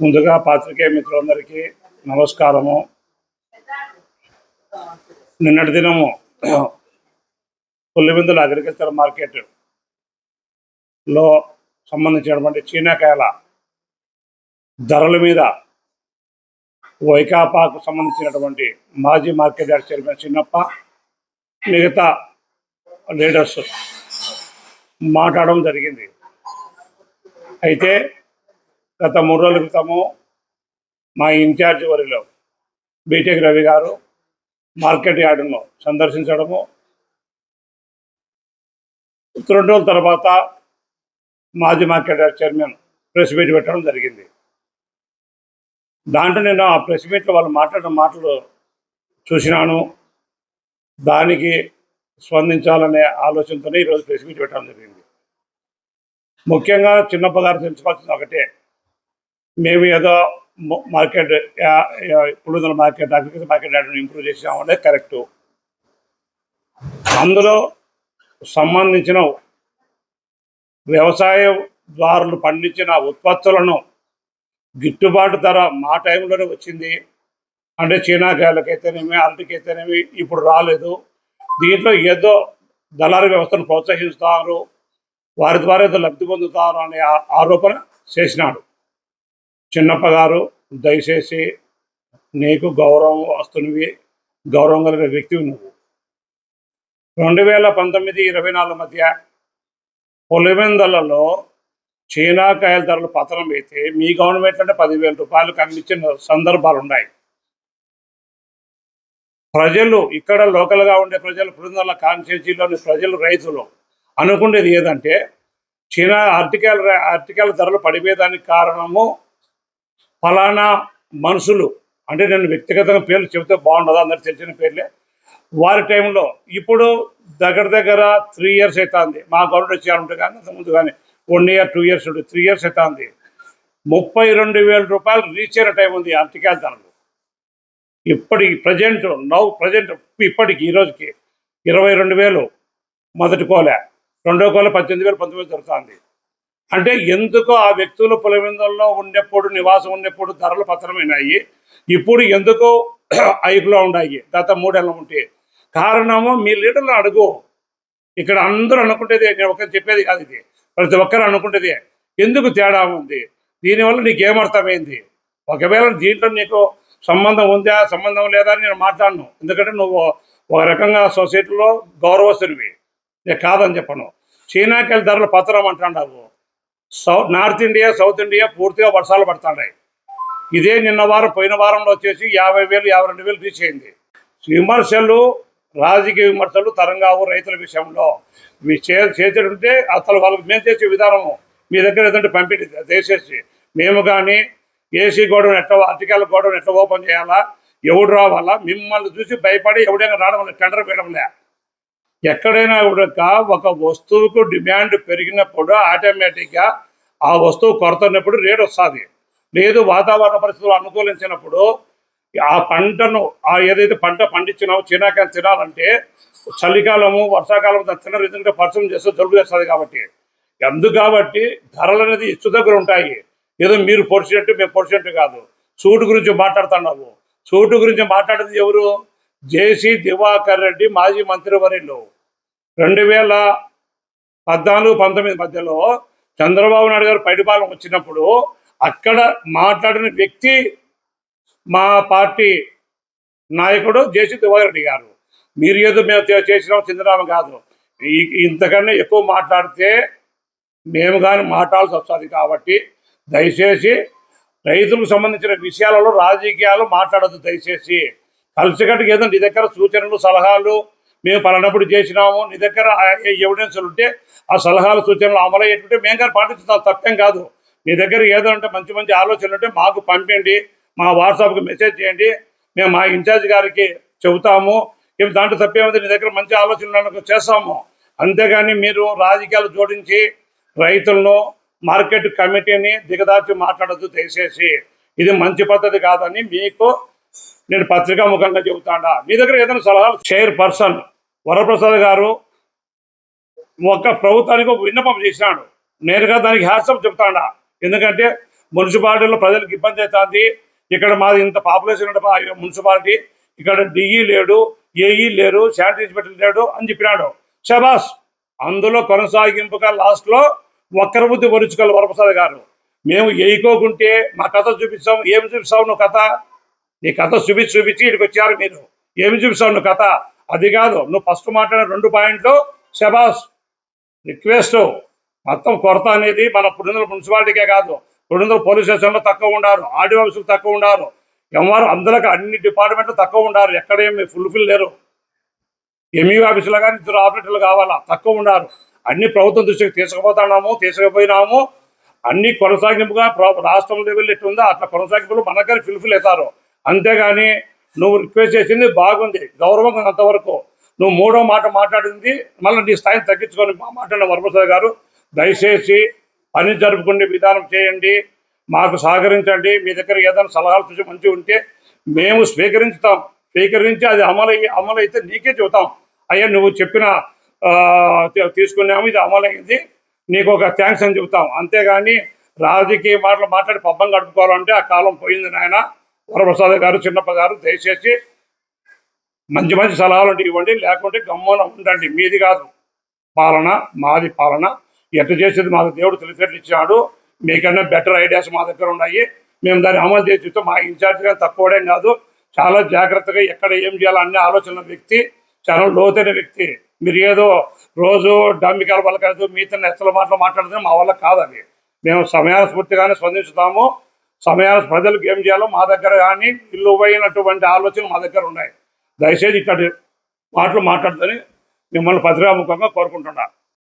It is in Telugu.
ముందుగా పాత్రికేయ మిత్రులందరికీ నమస్కారము. నిన్నటి దినము పులివెందుల అగ్రికల్చర్ మార్కెట్లో సంబంధించినటువంటి చీనాకాయల ధరల మీద వైకాపాకు సంబంధించినటువంటి మాజీ మార్కెట్ యార్డ్ చైర్మన్ చిన్నప్ప మిగతా లీడర్స్ మాట్లాడడం జరిగింది. అయితే గత 3 రోజుల క్రితము మా ఇన్ఛార్జ్ వరిలో బీటెక్ రవి గారు మార్కెట్ యార్డును సందర్శించడము, 2 రోజుల తర్వాత మాజీ market yard chairman press meet పెట్టడం జరిగింది. దాంట్లో నేను ఆ ప్రెస్ మీట్లో వాళ్ళు మాట్లాడిన మాటలు చూసినాను. దానికి స్పందించాలనే ఆలోచనతోనే ఈరోజు ప్రెస్ మీట్ పెట్టడం జరిగింది. ముఖ్యంగా చిన్నప్ప గారు తెలుసుకోవాల్సింది ఒకటే, మేము ఏదో market Pulivendula market agriculture market యార్డ్ను ఇంప్రూవ్ చేసామంటే కరెక్టు. అందులో సంబంధించిన వ్యవసాయదారులు పండించిన ఉత్పత్తులను గిట్టుబాటు ధర మా టైంలోనే వచ్చింది. అంటే చీనాకాయలకైతేనేమి, అరటికైతేనేమి ఇప్పుడు రాలేదు. దీంట్లో ఏదో దళారీ వ్యవస్థను ప్రోత్సహిస్తారు, వారి ద్వారా ఏదో లబ్ధి పొందుతారు అనే ఆరోపణ చేసినాడు. చిన్నప్ప గారు, దయచేసి నీకు గౌరవం వస్తున్నవి, గౌరవం కలిగిన వ్యక్తివి నువ్వు. 2019-24 మధ్య పులివెందులలో చీనాకాయల ధరలు పతనం అయితే మీ గవర్నమెంట్ అంటే 10,000 రూపాయలకు అమ్మించిన సందర్భాలు ఉన్నాయి. ప్రజలు, ఇక్కడ లోకల్గా ఉండే ప్రజలు, పులివెందుల కాన్స్టిట్యూన్సీలోని ప్రజలు, రైతులు అనుకునేది ఏదంటే అరటికాయల ధరలు పడిపోయేదానికి కారణము ఫలానా మనుషులు, అంటే నేను వ్యక్తిగతంగా పేర్లు చెబితే బాగుండదు, అందరికి తెలిసిన పేర్లే. వారి టైంలో ఇప్పుడు దగ్గర 3 years అవుతుంది మా గవర్నమెంట్ వచ్చేయాలంటే, కానీ అంతకుముందు కానీ 1 year 2 years 3 years అవుతుంది. 32,000 రూపాయలు రీచ్ అయిన టైం ఉంది అరటికాయల ధరలు. ఇప్పటికి ప్రజెంట్ ఇప్పటికి ఈరోజుకి 22,000 మొదటి కోలే, రెండో కోల 18,000 19,000 దొరుకుతుంది. అంటే ఎందుకు ఆ వ్యక్తులు పులివెందులలో ఉన్నప్పుడు, నివాసం ఉన్నప్పుడు ధరలు పతనమైనాయి, ఇప్పుడు ఎందుకు హైప్లో ఉన్నాయి గత 3 ఏళ్ళ ఉంటే? కారణము మీ లీడర్లు అడుగు. ఇక్కడ అందరూ అనుకుంటేదే, నేను ఒకరు చెప్పేది కాదు, ఇది ప్రతి ఒక్కరు అనుకుంటేదే. ఎందుకు తేడా ఉంది? దీనివల్ల నీకు ఏమర్థమైంది? ఒకవేళ దీంట్లో నీకు సంబంధం ఉందా, సంబంధం లేదా అని నేను మాట్లాడను. ఎందుకంటే నువ్వు ఒక రకంగా సొసైటీలో గౌరవస్తునివి, నేను కాదని చెప్పను. చీనాకాయల ధరలు పతనం అంటున్నావు. నార్త్ ఇండియా, సౌత్ ఇండియా పూర్తిగా వర్షాలు పడుతున్నాయి. ఇదే నిన్న వారం, పోయిన వారంలో వచ్చేసి 50,000 52,000 రీచ్ అయింది. విమర్శలు, రాజకీయ విమర్శలు తరంగావు. రైతుల విషయంలో చేసేటుంటే అసలు వాళ్ళకి మేము చేసే విధానము మీ దగ్గర ఏదంటే పంపిణీ దయచేసి మేము కానీ ఏసీ గోడౌన్ ఎట్లా, అరటికాయల గోడౌన్ ఎట్లా ఓపెన్ చేయాలా, ఎవడు రావాలా, మిమ్మల్ని చూసి భయపడి ఎవడైనా రావడం లేదు, టెండర్ వేయడంలే. ఎక్కడైనా కూడా ఒక వస్తువుకు డిమాండ్ పెరిగినప్పుడు ఆటోమేటిక్గా ఆ వస్తువు కొరత ఉన్నప్పుడు రేట్ వస్తుంది. లేదు వాతావరణ పరిస్థితులు అనుకూలించినప్పుడు ఆ పంటను, ఏదైతే పంట పండించినామో చీనాకాయలు తినాలంటే చలికాలము, వర్షాకాలం తినరు, ఎందుకంటే పరిశ్రమ చేస్తే జలుబు చేస్తుంది కాబట్టి. కాబట్టి ధరలు అనేది ఇచ్చు దగ్గర ఉంటాయి. ఏదో మీరు పొడిచినట్టు మేము పొడిచినట్టు కాదు. సూటు గురించి మాట్లాడుతున్నావు. సూటు గురించి మాట్లాడేది ఎవరు? జేసీ దివాకర్ రెడ్డి, మాజీ మంత్రివర్యులు. 2014-19 మధ్యలో చంద్రబాబు నాయుడు గారు పైడిపాలెం వచ్చినప్పుడు అక్కడ మాట్లాడిన వ్యక్తి మా పార్టీ నాయకుడు జేసీ దివాకర్ రెడ్డి గారు. మీరు ఏదో మేము చేసినాము చెందినాము కాదు. ఇంతకన్నా ఎక్కువ మాట్లాడితే మేము కానీ మాట్లాడాల్సి వస్తుంది. కాబట్టి దయచేసి రైతులకు సంబంధించిన విషయాలలో రాజకీయాలు మాట్లాడద్దు. దయచేసి కలిసికట్టుగా ఏదో నీ దగ్గర సూచనలు, సలహాలు మేము పలానప్పుడు చేసినాము, నీ దగ్గర ఎవిడెన్స్లు ఉంటే ఆ సలహాలు, సూచనలు అమలు అయ్యేటుంటే మేము కానీ పాటించాలి, తప్పేం కాదు. మీ దగ్గర ఏదో ఉంటే మంచి మంచి ఆలోచనలు ఉంటే మాకు పంపండి, మా వాట్సాప్కి మెసేజ్ చేయండి, మేము మా ఇన్ఛార్జ్ గారికి చెబుతాము. దాంట్లో తప్పేమైతే నీ దగ్గర మంచి ఆలోచనలు చేస్తాము. అంతేగాని మీరు రాజకీయాలు జోడించి రైతులను, మార్కెట్ కమిటీని దిగదార్చి మాట్లాడద్దు దయచేసి. ఇది మంచి పద్ధతి కాదని మీకు నేను పత్రికాముఖంగా చెబుతాడా. మీ దగ్గర ఏదైనా సలహాలు, చైర్పర్సన్ వరప్రసాద్ గారు ఒక ప్రభుత్వానికి ఒక విన్నపం చేసినాడు, నేరుగా దానికి హ్యాట్సప్ చెప్తాడా. ఎందుకంటే మున్సిపాలిటీలో ప్రజలకు ఇబ్బంది అవుతుంది. ఇక్కడ మాది ఇంత పాపులేషన్ ఉన్న మున్సిపాలిటీ, ఇక్కడ డిఈ లేడు, ఏఈ లేరు, శానిటరీ ఇన్స్పెక్టర్ లేడు అని చెప్పినాడు. శబాస్. అందులో కొనసాగింపుగా లాస్ట్లో వక్ర బుద్ధి వరుచుకోవాలి వరప్రసాద్ గారు. మేము వేయకోకుంటే మా కథ చూపిస్తాం. ఏమి చూపిస్తావు నువ్వు కథ? నీ కథ చూపించి ఇక్కడికి వచ్చారు మీరు. ఏమి చూపిస్తావు నువ్వు కథ? అది కాదు, నువ్వు ఫస్ట్ మాట్లాడిన 2 పాయింట్లు శబాస్. రిక్వెస్ట్. మొత్తం కొరత అనేది మన పులివెందుల మున్సిపాలిటీకే కాదు, పులివెందుల పోలీస్ స్టేషన్లో తక్కువ ఉండారు, ఆర్డీ ఆఫీసులు తక్కువ ఉండారు, ఎంఆర్ అందరికి అన్ని డిపార్ట్మెంట్లు తక్కువ ఉండారు. ఎక్కడేమి ఫుల్ఫిల్ లేరు. ఎంఈఓ ఆఫీసులో కానీ 2 ఆపరేటర్లు కావాలా, తక్కువ ఉండారు. అన్ని ప్రభుత్వం దృష్టికి తీసుకుపోయినాము. అన్ని కొనసాగింపుగా రాష్ట్రం లెవెల్ ఎట్లుందో అట్లా కొనసాగింపులు మన దగ్గర ఫుల్ఫిల్ అవుతారు. అంతేగాని నువ్వు రిక్వెస్ట్ చేసింది బాగుంది, గౌరవంగా అంతవరకు. నువ్వు 3వ మాట మాట్లాడింది మళ్ళీ నీ స్థాయిని తగ్గించుకొని మాట్లాడిన వరప్రసాద్ గారు, దయచేసి పని జరుపుకునే విధానం చేయండి, మాకు సహకరించండి. మీ దగ్గర ఏదైనా సలహాలు చూసి మంచిగా ఉంటే మేము స్వీకరించి అది అమలు అయితే నీకే చెబుతాం. అయ్యా నువ్వు చెప్పిన తీసుకున్నాము, ఇది అమలైంది, నీకు ఒక థ్యాంక్స్ అని చెబుతాం. అంతేగాని రాజకీయ మాట్లాడి పబ్బం గడుపుకోవాలంటే ఆ కాలం పోయింది నాయన. వరప్రసాద్ గారు, చిన్నప్ప గారు, దయచేసి మంచి సలహాలు ఇవ్వండి, లేకుంటే గమ్మున ఉండండి. మీది కాదు పాలన, మాది పాలన. ఎట్లా చేసేది మాకు దేవుడు తెలిసేట్లు ఇచ్చాడు. మీకన్నా బెటర్ ఐడియాస్ మా దగ్గర ఉన్నాయి. మేము దాన్ని అమలు చేసి మా ఇన్ఛార్జ్ కానీ తక్కువడేం కాదు, చాలా జాగ్రత్తగా ఎక్కడ ఏం చేయాలో అన్ని ఆలోచన వ్యక్తి, చాలా లోతైన వ్యక్తి. మీరు ఏదో రోజు డంబికాల వల్ల కాదు, మీతో నెచ్చల మాట్లాడితే మా వల్ల కాదని. మేము సమయాస్ఫూర్తిగానే స్పందించుతాము. ప్రజలకు ఏం చేయాలో మా దగ్గర కానీ విలువైనటువంటి ఆలోచనలు మా దగ్గర ఉన్నాయి. దయచేసి ఇక్కడ మాటలు మాట్లాడుతూనే మిమ్మల్ని పత్రికాముఖంగా కోరుకుంటున్నాను.